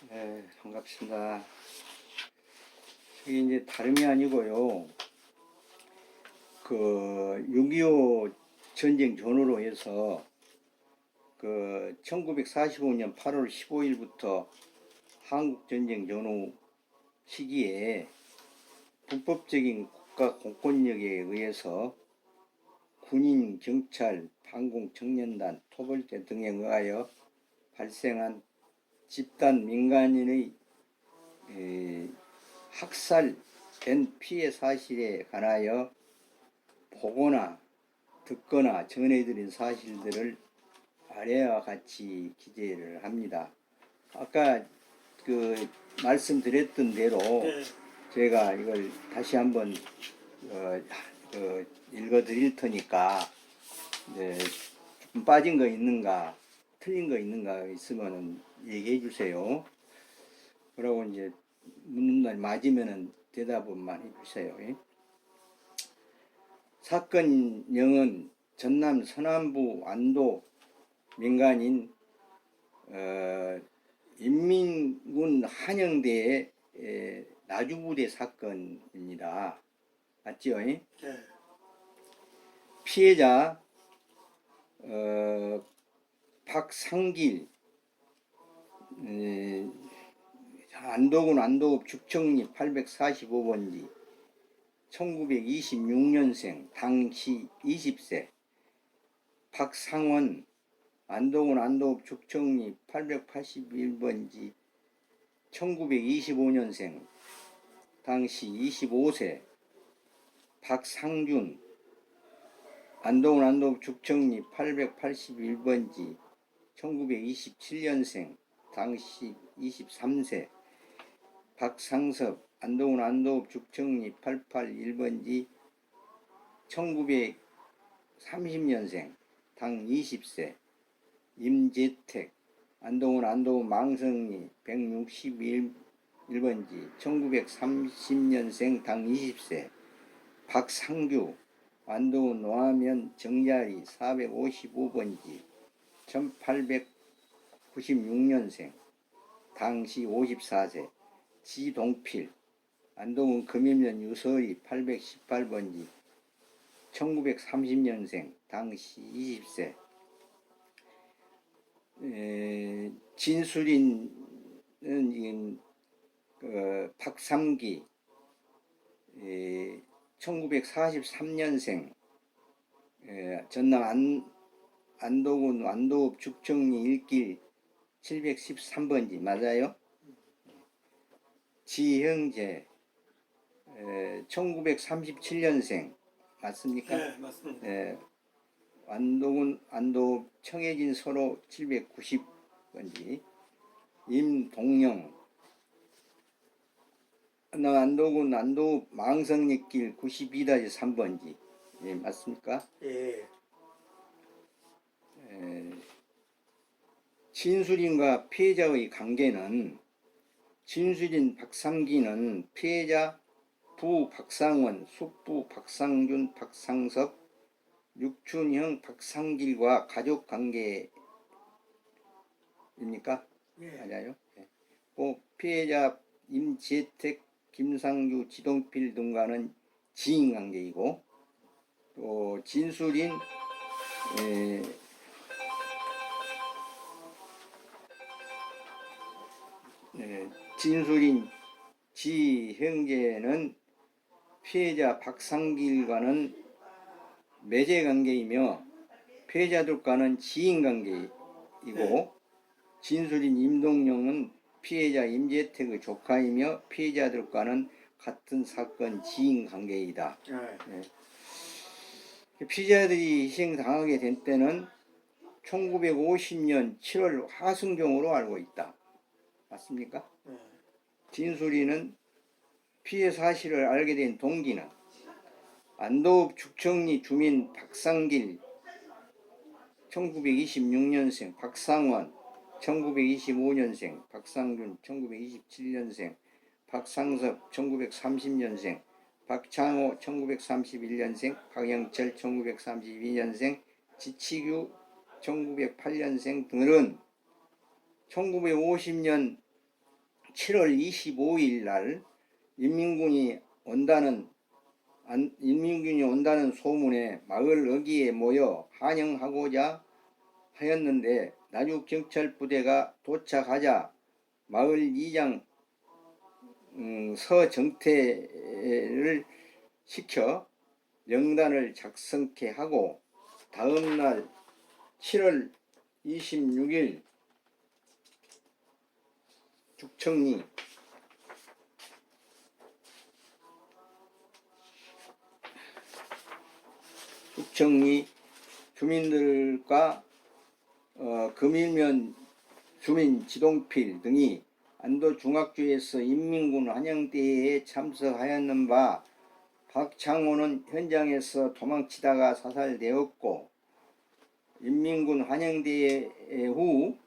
네, 반갑습니다. 이게 이제 다름이 아니고요. 6.25 전쟁 전후로 해서 1945년 8월 15일부터 한국 전쟁 전후 시기에 불법적인 국가 공권력에 의해서 군인, 경찰, 반공 청년단, 토벌대 등에 의하여 발생한 집단 민간인의 학살된 피해 사실에 관하여 보거나 듣거나 전해드린 사실들을 아래와 같이 기재를 합니다. 아까 말씀드렸던 대로 제가 이걸 다시 한번 읽어드릴 테니까 좀 빠진 거 있는가 틀린 거 있는가 있으면 얘기해 주세요. 그러고 이제 묻는 날 맞으면은 대답만 해주세요. 사건명은 전남 서남부 안도 민간인 인민군 한영대의 나주부대 사건입니다. 맞죠? 네. 피해자 박상길 안도군 안도읍 죽청리 845번지 1926년생 당시 20세 박상원 안도군 안도읍 죽청리 881번지 1925년생 당시 25세 박상준 안도군 안도읍 죽청리 881번지 1927년생 당시 23세 박상섭 안도군 안도읍 죽청리 881번지 1930년생 당 20세 임재택 안도군 안도읍 망성리 161번지 1930년생 당 20세 박상규 안도군 노하면 정자리 455번지 1896년생 당시 54세 지동필 안도군 금임면 유서리 818번지 1930년생 당시 20세 진술인은 박삼기 1943년생 전남 안도군 안도읍 죽청리 1길 713번지 맞아요? 지형재 1937년생 맞습니까? 네, 맞습니다. 안도군 안도읍 청해진 서로 790번지 임동영 안도군 안도읍 망성리길 92-3번지 예, 맞습니까? 예. 진술인과 피해자의 관계는 진술인 박상기는 피해자 부 박상원, 숙부 박상준, 박상섭, 육촌형 박상길과 가족 관계입니까? 예. 맞아요. 또 피해자 임재택, 김상규, 지동필 등과는 지인 관계이고 또 진술인 진술인 지형제는 피해자 박상길과는 매제관계이며 피해자들과는 지인관계이고 진술인 임동영은 피해자 임재택의 조카이며 피해자들과는 같은 사건 지인관계이다. 피해자들이 희생당하게 된 때는 1950년 7월 하순경으로 알고 있다. 맞습니까? 진술인은 피해 사실을 알게 된 동기는 안도읍 죽청리 주민 박상길 1926년생, 박상원 1925년생, 박상준 1927년생, 박상섭 1930년생, 박창호 1931년생, 박영철 1932년생, 지치규 1908년생 등은 1950년 7월 25일 날 인민군이 온다는 소문에 마을 어귀에 모여 환영하고자 하였는데 나주 경찰 부대가 도착하자 마을 이장 서정태를 시켜 명단을 작성케 하고 다음 날 7월 26일 죽청리 주민들과 금일면 주민 지동필 등이 안도중학교에서 인민군 환영대회에 참석하였는 바 박창호는 현장에서 도망치다가 사살되었고 인민군 환영대회 후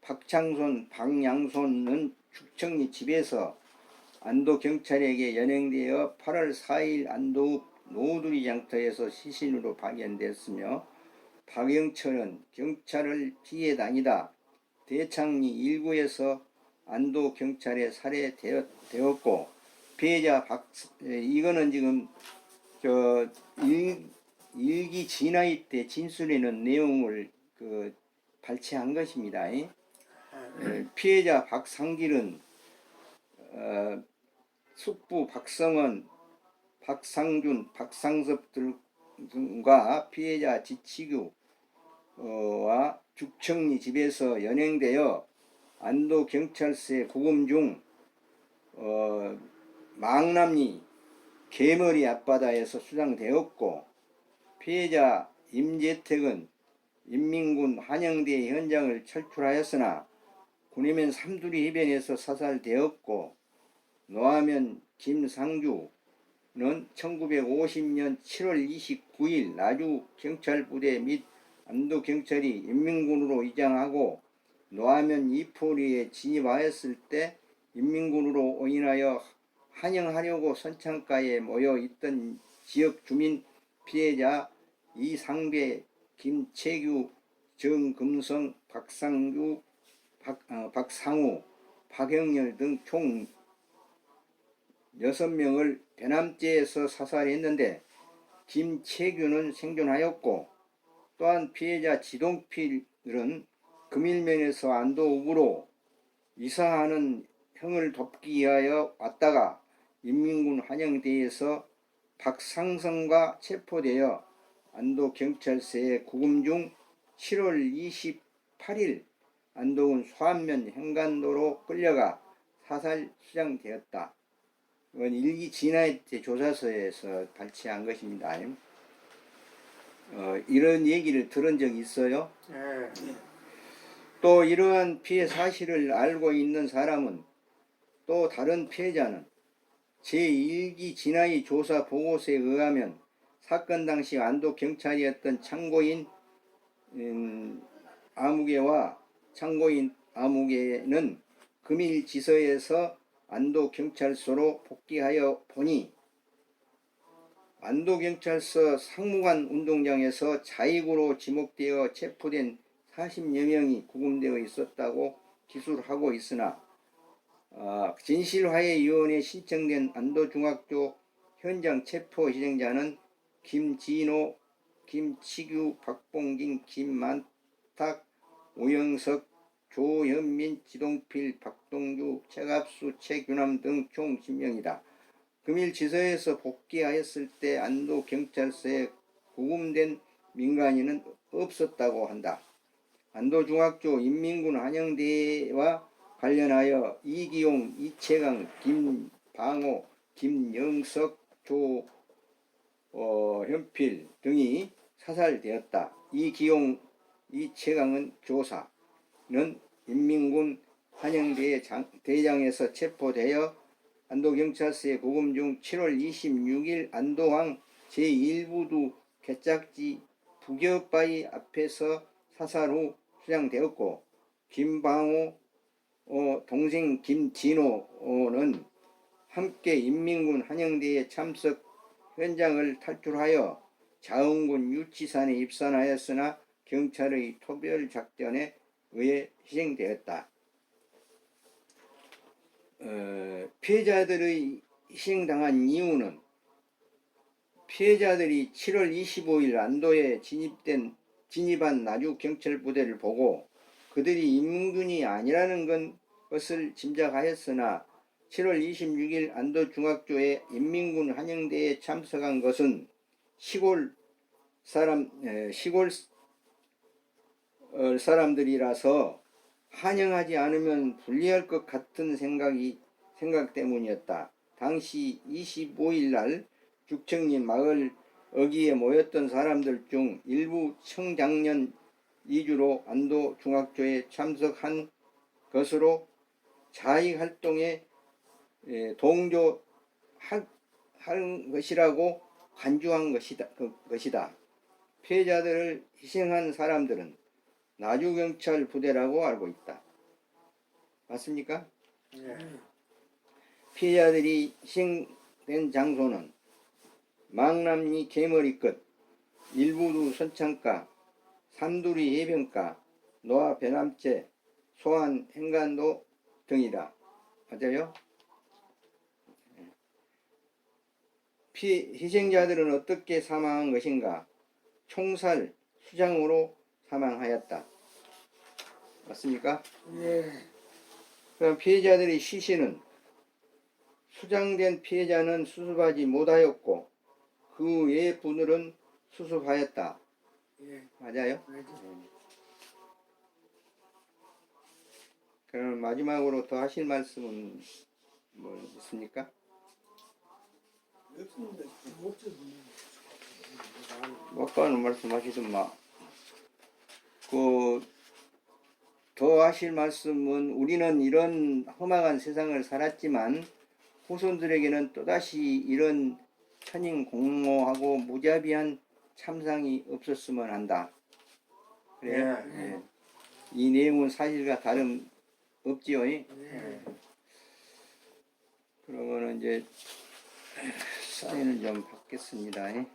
박창손, 박양손은 죽청리 집에서 안도경찰에게 연행되어 8월 4일 안도읍 노두리 장터에서 시신으로 발견됐으며 박영철은 경찰을 피해 다니다 대창리 1구에서 안도경찰에 살해되었고 피해자 이거는 지금 일기 진화이 때 진술에는 내용을 발췌한 것입니다. 피해자 박상길은 숙부 박성원, 박상준, 박상섭 등과 피해자 지치규와 죽청리 집에서 연행되어 안도경찰서에 구금 중 망남리 개머리 앞바다에서 수장되었고 피해자 임재택은 인민군 환영대 현장을 철출하였으나 군의면 삼두리 해변에서 사살되었고 노하면 김상주는 1950년 7월 29일 나주 경찰부대 및 안도경찰이 인민군으로 이장하고 노하면 이포리에 진입하였을 때 인민군으로 인하여 환영하려고 선창가에 모여 있던 지역 주민 피해자 이상배, 김채규, 정금성, 박상주, 박상우, 박영렬 등 총 6명을 배남죄에서 사살했는데 김채규는 생존하였고 또한 피해자 지동필은 금일면에서 안도읍으로 이사하는 형을 돕기 위하여 왔다가 인민군 환영대에서 박상성과 체포되어 안도경찰서에 구금 중 7월 28일 안도군 소안면 현관도로 끌려가 사살 수장되었다. 이건 일기 진화의 때 조사서에서 발췌한 것입니다. 이런 얘기를 들은 적이 있어요. 또 이러한 피해 사실을 알고 있는 사람은 또 다른 피해자는 제1기 진화의 조사 보고서에 의하면 사건 당시 안도경찰이었던 창고인 아무개와 창고인 아무개는 금일 지서에서 안도경찰서로 복귀하여 보니 안도경찰서 상무관 운동장에서 자익으로 지목되어 체포된 40여 명이 구금되어 있었다고 기술하고 있으나 진실화해위원회에 신청된 안도중학교 현장 체포 희생자는 김진호, 김치규, 박봉진, 김만탁, 오영석, 조현민, 지동필, 박동주, 최갑수, 최규남 등 총 10명이다. 금일 지서에서 복귀하였을 때 안도경찰서에 구금된 민간인은 없었다고 한다. 안도중학교 인민군 환영대회와 관련하여 이기용, 이채강, 김방호, 김영석, 조현필 등이 사살되었다. 이기용, 이채강은 교사는 인민군 환영대회 대장에서 체포되어 안도경찰서에 구금 중 7월 26일 안도항 제1부두 개짝지 부교바위 앞에서 사살 후 수장되었고 김방호 동생 김진호는 함께 인민군 환영대회 참석 현장을 탈출하여 자흥군 유치산에 입산하였으나 경찰의 토벌작전에 의해 희생되었다. 피해자들의 희생당한 이유는 피해자들이 7월 25일 안도에 진입한 나주 경찰 부대를 보고 그들이 인민군이 아니라는 것을 짐작하였으나 7월 26일 안도 중학교에 인민군 한영대에 참석한 것은 시골 사람들이라서 환영하지 않으면 불리할 것 같은 생각 때문이었다. 당시 25일 날 죽청리 마을 어귀에 모였던 사람들 중 일부 청장년 위주로 안도 중학교에 참석한 것으로 자익활동에 동조할 것이라고 간주한 것이다. 피해자들을 희생한 사람들은 나주경찰 부대라고 알고 있다. 맞습니까? 예. 피해자들이 희생된 장소는 망남리 개머리 끝, 일부두 선창가, 삼두리 해변가, 노아 배남채, 소안 행간도 등이다. 맞아요? 희생자들은 어떻게 사망한 것인가? 총살, 수장으로 사망하였다. 맞습니까? 예. 그럼 피해자들의 시신은 수장된 피해자는 수습하지 못하였고 그 외의 분들은 수습하였다. 예. 맞아요? 맞아요. 그럼 마지막으로 더 하실 말씀은 뭐 있습니까? 없습니다. 없죠. 아까는 말씀하시더만 더 하실 말씀은 우리는 이런 험악한 세상을 살았지만 후손들에게는 또다시 이런 천인 공모하고 무자비한 참상이 없었으면 한다. 그래요? 예. 예. 이 내용은 사실과 다름 없지요. 예. 그러면 이제 사인을 좀 받겠습니다.